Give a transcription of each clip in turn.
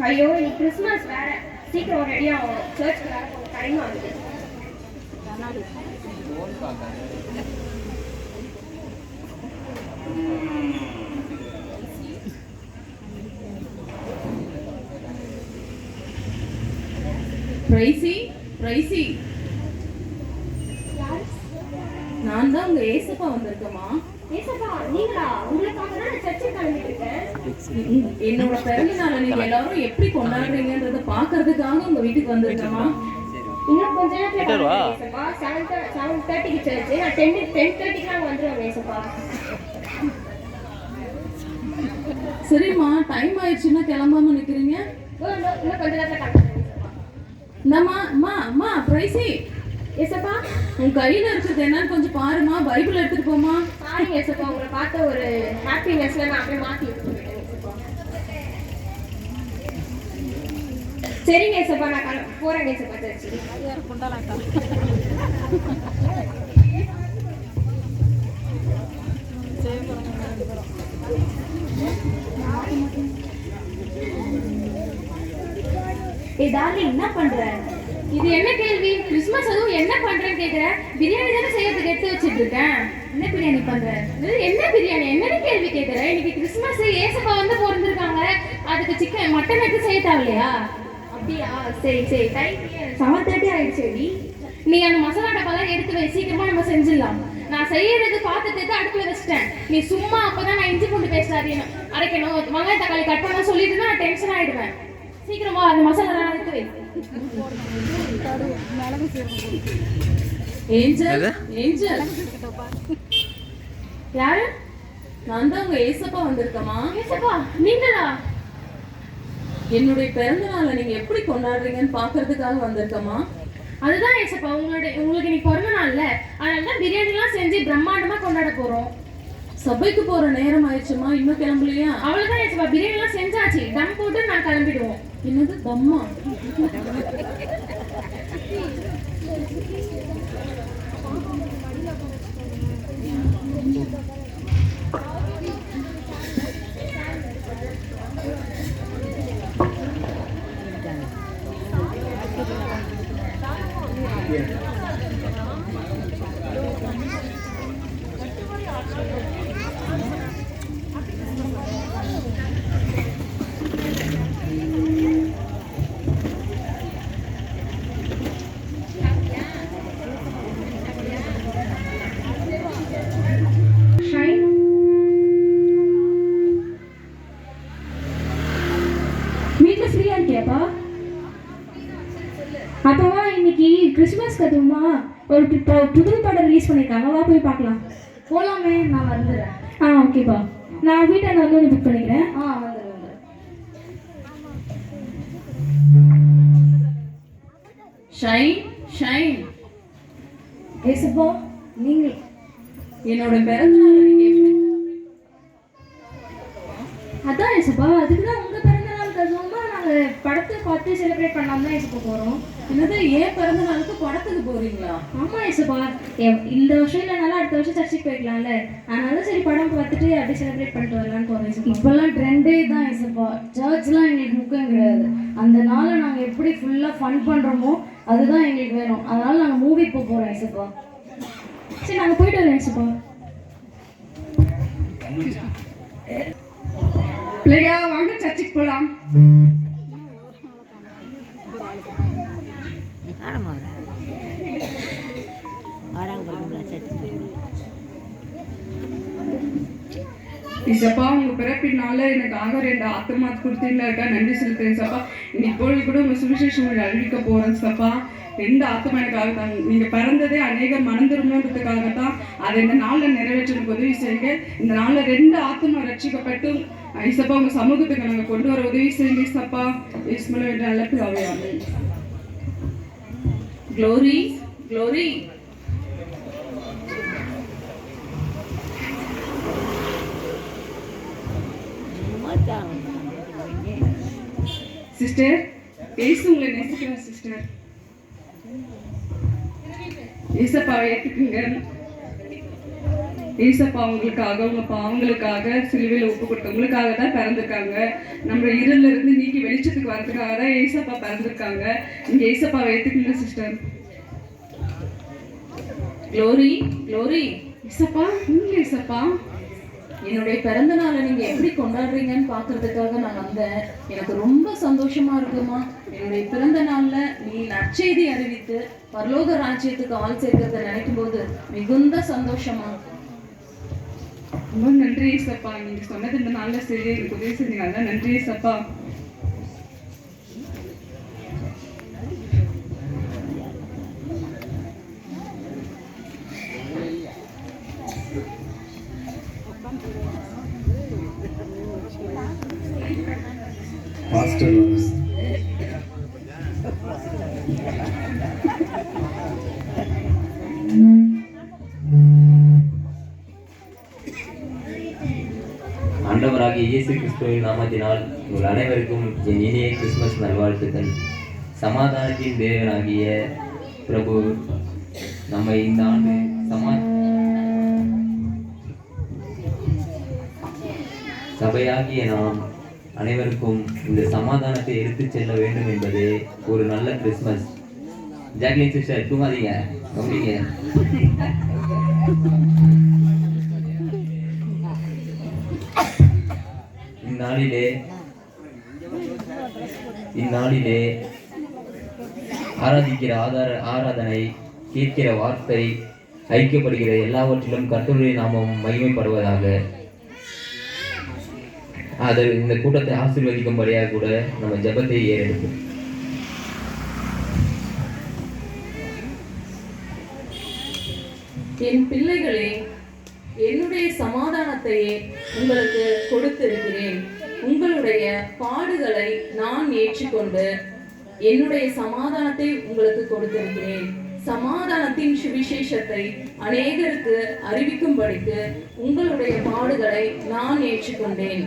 ஐயோ இன்னைக்கு கிறிஸ்மஸ் வேற, சீக்கிரம் ரெடியா ஆகும். சர்ச்சுக்கு வேற கொஞ்சம் டைம் ஆகுது. பிரைசி, பிரைசி, நான் தான் உங்க ஏசப்பா வந்திருக்கேமா. ஏசப்பா நீங்களா? உங்களுக்காக தான் நான் சர்ச்சுக்கு கிளம்பிட்டு இருக்கேன். என்னோட பிறந்த நாளை நீங்க எல்லாரும் எப்படி கொண்டாடுறீங்கன்றத பாக்குறதுக்காக உங்க வீட்டுக்கு வந்திருக்கேமா. இன்னும் கொஞ்ச நேரத்துல ஏசப்பா 7:30க்கு சர்ச்சு, நான் 10:30க்கு வந்துடுவேன் ஏசப்பா. சரிம்மா, டைம் ஆயிடுச்சுன்னா கிளம்பாம நிக்கிறீங்க. இன்னும் கொஞ்ச நேரத்துல கிளம்புறேன் ஏசப்பா. இந்தம்மா, அம்மா அம்மா பிரைசி, ஏசப்பா உன் கையில இருக்கிறது என்னன்னு கொஞ்சம் பாருமா. பைபிள் எடுத்துட்டு போமா. சாரிங்க ஏசப்பா, உங்களை பார்த்த ஒரு ஹாப்பினஸ்ல நான் அப்படியே மாத்தி எடுத்துக்கிட்டேன் ஏசப்பா. சரிங்க ஏசப்பா, நான் போறேன் ஏசப்பா சர்ச்சு. டார்லிங் என்ன பண்ற? இது என்ன கேள்வி? கிறிஸ்மஸ் அதுவும் என்ன பண்றேன்னு கேக்குற? பிரியாணி தானே செய்யறதுக்கு எடுத்து வச்சிட்டு இருக்கேன். என்ன பிரியாணி பண்ற? என்ன பிரியாணி? என்னன்னு கேள்வி கேக்குற? இன்னைக்கு கிறிஸ்மஸ், ஏசப்பா வந்து பிறந்திருக்காங்க. அதுக்கு சிக்கன் மட்டன் எடுத்து செய்ய தேவையா? அப்படியா? சரி சரி, டைம் 7:30 ஆயிடுச்சு. நீ அந்த மசாலா டப்பாலாம் எடுத்து வை, சீக்கிரமா நம்ம செஞ்சிடலாம். நான் செய்யறது பார்த்துட்டு அடுப்புல வச்சிட்டேன். நீ சும்மா அப்பதான் நான் இஞ்சி பூண்டு பேஸ்ட் அரைக்கணும், வெங்காயம் தக்காளி கட் பண்ண சொல்லிட்டு நான் டென்ஷன் ஆயிடுவேன். சீக்கிரமா அந்த மசாலா எடுத்து வை. ஏஞ்சல், ஏஞ்சல், யாரு? நான் தான் உங்க ஏசப்பா வந்திருக்கேமா. ஏசப்பா நீங்களா? என்னுடைய பிறந்த நாளை நீங்க எப்படி கொண்டாடுறீங்கன்னு பாக்குறதுக்காக வந்திருக்கேமா. அதுதான் ஏசப்பா, உங்களுக்கு இன்னைக்கு பிறந்த நாள்ல, அதனாலதான் பிரியாணி எல்லாம் செஞ்சு பிரம்மாண்டமா கொண்டாட போறோம். சபைக்கு போற நேரம் ஆயிடுச்சுமா, இன்னும் கிளம்பலையா? அவ்வளவுதான் ஏசப்பா, பிரியாணி எல்லாம் செஞ்சாச்சு, தம் போட்டு நான் கிளம்பிடுவோம். என்னது தம்மா? அப்பவா இன்னைக்கு கிறிஸ்மஸ் கதுமா ஒரு புது படம் ரிலீஸ் பண்ணியிருக்காங்க, வா போய் பார்க்கலாம். போலாமே, நான் வந்துடுறேன். ஓகேப்பா, நான் வீட்டாண்ட வந்து புக் பண்ணிக்கிறேன். வந்துடுறேன். Shine, shine. ஏசப்பா நீங்கள் என்னோட பிறந்த நாளை நீங்க எப்படி? அதான் ஏசப்பா, அதுக்கு தான் உங்க பிறந்த நாள் கதுமா நாங்கள் படத்தை பார்த்து செலிப்ரேட் பண்ணாம தான் ஏசப்பா போகிறோம். என்னது, ஏன் பிறந்த நாளுக்கு படத்துக்கு போறீங்களா? ஆமாம் ஏசப்பா, இந்த வருஷம் இல்லைனாலும் அடுத்த வருஷம் சர்ச்சுக்கு போய்க்கலாம்ல, அதனால சரி படம் பார்த்துட்டு அப்படியே செலிப்ரேட் பண்ணிட்டு வரலான்னு போகிறோம் ஏசப்பா. இப்போல்லாம் ட்ரெண்டே தான் ஏசப்பா, சர்ச்லாம் எங்களுக்கு முக்கியம் கிடையாது. அந்த நாளை நாங்கள் எப்படி ஃபுல்லாக ஃபன் பண்ணுறோமோ அதுதான் எங்களுக்கு வேணும். அதனால நாங்கள் மூவி போகிறோம் ஏசப்பா. சரி நாங்கள் போயிட்டு வரோம் ஏசப்பா. பிள்ளையா வாங்க சர்ச்சுக்கு போகலாம். இசப்பா, உங்க பிறப்பினால எனக்காக 2 ஆத்மா கொடுத்தீங்களா இருக்கா, நன்றி செலுத்துறேன் சப்பா. இப்பொழுது கூட உங்க சுவிசேஷம் அறிவிக்க போறேன் சப்பா. 2 ஆத்மா எனக்காக தான். நீங்க பிறந்ததே அநேகர் மனம் திரும்புறதுக்காக தான். அதை இந்த நாளில் நிறைவேற்றதுக்கு உதவி செய்யுங்க. இந்த நாளில் 2 ஆத்மா ரட்சிக்கப்பட்டு ஐசப்பா உங்க சமூகத்துக்கு நாங்க கொண்டு வர உதவி செய்யுங்க சப்பா. இஸ்மல என்ற அழைப்பு அவையாமே. Glory, glory. சிஸ்டர், ஏசு உங்களை நேசிக்கிறேன் சிஸ்டர். ஏசப்பாவை ஏற்றுக்குங்க. ஏசப்பா அவங்களுக்காக உங்க பாவங்களுக்காக சிலுவையில் ஒப்பு கொடுத்தவங்களுக்காக தான் பிறந்திருக்காங்க. நம்ம இருளில் இருந்து நீக்கி வெளிச்சத்துக்கு வரதுக்காக தான் ஏசப்பா பிறந்திருக்காங்க. நீங்க ஏசப்பாவை ஏத்துக்கீங்க சிஸ்டர். க்ளோரி, க்ளோரி, ஏசப்பா நீங்க ஏசப்பா என்னுடைய பிறந்த நாளை நீங்க எப்படி கொண்டாடுறீங்கன்னு பார்க்கறதுக்காக நான் வந்தேன். எனக்கு ரொம்ப சந்தோஷமா இருக்குமா. என்னுடைய பிறந்த நாள்ல நீ நற்செய்தி அறிவித்து பரலோக ராஜ்யத்துக்கு ஆள் சேர்க்கிறத நினைக்கும் போது மிகுந்த சந்தோஷமா. ரொம்ப நன்றி ஏசப்பா. நீங்க சொன்னது இந்த நாள்ல சரி எனக்கு உதவி செஞ்சீங்க. அதான் நன்றி ஏசப்பா. பாஸ்டர் ஆண்டவராகிய இயேசு கிறிஸ்துவின் நாமத்தினால் உங்கள் அனைவருக்கும் என் இனிய கிறிஸ்துமஸ் நல்வாழ்த்துக்கள். சமாதானத்தின் தேவனாகிய பிரபு நம்மை இந்த ஆண்டு சபையாகிய நாம் அனைவருக்கும் இந்த சமாதானத்தை எடுத்துச் செல்ல வேண்டும் என்பதே ஒரு நல்ல கிறிஸ்மஸ். ஜாக்லின் சிஸ்டர் தூங்காதீங்க, கவனிங்க. இந்நாளிலே ஆராதிக்கிற ஆராதனை, கேட்கிற வார்த்தை, ஐக்கியப்படுகிற எல்லாவற்றிலும் கர்த்தருடைய நாமம் மகிமைப்படுவதாக. அது இந்த கூட்டத்தை ஆசீர்வதிக்கும்படியாக கூட நம்ம ஜெபத்தை ஏறெடுக்கும். என் பிள்ளைகளே, என்னுடைய சமாதானத்தையே உங்களுக்கு கொடுத்திருக்கிறேன். உங்களுடைய பாடுகளை நான் ஏற்றுக்கொண்டு என்னுடைய சமாதானத்தை உங்களுக்கு கொடுத்திருக்கிறேன். சமாதானத்தின் சுவிசேஷத்தை அநேகருக்கு அறிவிக்கும்படிக்கு உங்களுடைய பாடுகளை நான் ஏற்றுக்கொண்டேன்.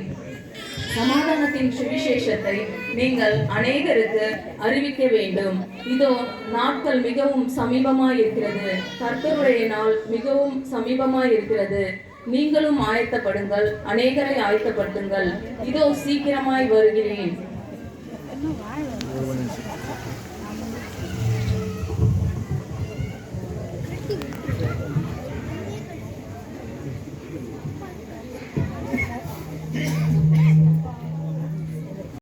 சமாதானத்தின் சுவிசேஷத்தை நீங்கள் அநேகருக்கு அறிவிக்க வேண்டும். இதோ நாட்கள் மிகவும் சமீபமாயிருக்கிறது. கர்த்தருடைய நாள் மிகவும் சமீபமாயிருக்கிறது. நீங்களும் ஆயத்தப்படுங்கள், அநேகரை ஆயத்தப்படுத்துங்கள். இதோ சீக்கிரமாய் வருகிறேன்.